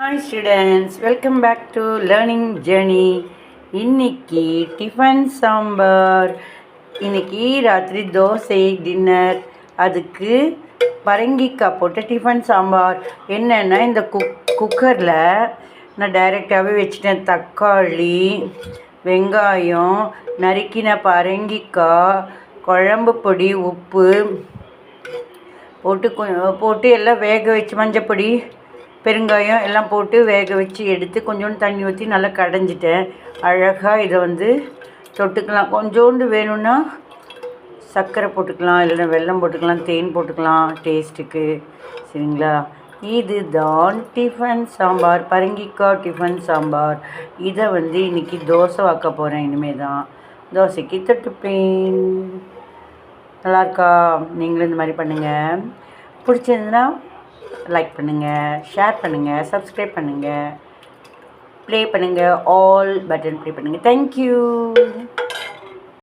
Hi students, welcome back to learning journey. இன்னைக்கு tiffin sambar. இன்னைக்கு ராத்திரி தோசை டின்னர். அதுக்கு பரங்கிக்காய் போட்ட டிஃபன் சாம்பார். என்னென்னா இந்த குக்கரில் நான் டைரெக்டாகவே வச்சுட்டேன். தக்காளி, வெங்காயம், நறுக்கின பரங்கிக்காய், குழம்பு பொடி, உப்பு போட்டு எல்லாம் வேக வச்சு மஞ்சப்பொடி, பெருங்காயம் எல்லாம் போட்டு வேக வச்சு எடுத்து கொஞ்சோண்டு தண்ணி ஊற்றி நல்லா கடைஞ்சிட்டேன். அழகாக இதை தொட்டுக்கலாம். கொஞ்சோண்டு வேணும்னா சர்க்கரை போட்டுக்கலாம், இல்லைன்னா வெல்லம் போட்டுக்கலாம், தேன் போட்டுக்கலாம் டேஸ்ட்டுக்கு. சரிங்களா? இது தான் டிஃபன் சாம்பார், பரங்கிக்காய் டிஃபன் சாம்பார். இதை இன்றைக்கி தோசை வாக்க போகிறேன். இனிமேல் தான் தோசைக்கு தொட்டுப்பேன். நல்லாயிருக்கா? நீங்களும் இந்த மாதிரி பண்ணுங்கள். பிடிச்சிருந்துன்னா லைக் பண்ணுங்கள், ஷேர் பண்ணுங்கள், சப்ஸ்கிரைப் பண்ணுங்கள், ப்ளே பண்ணுங்கள், ஆல் பட்டன் ப்ளே பண்ணுங்கள். தேங்க்யூ.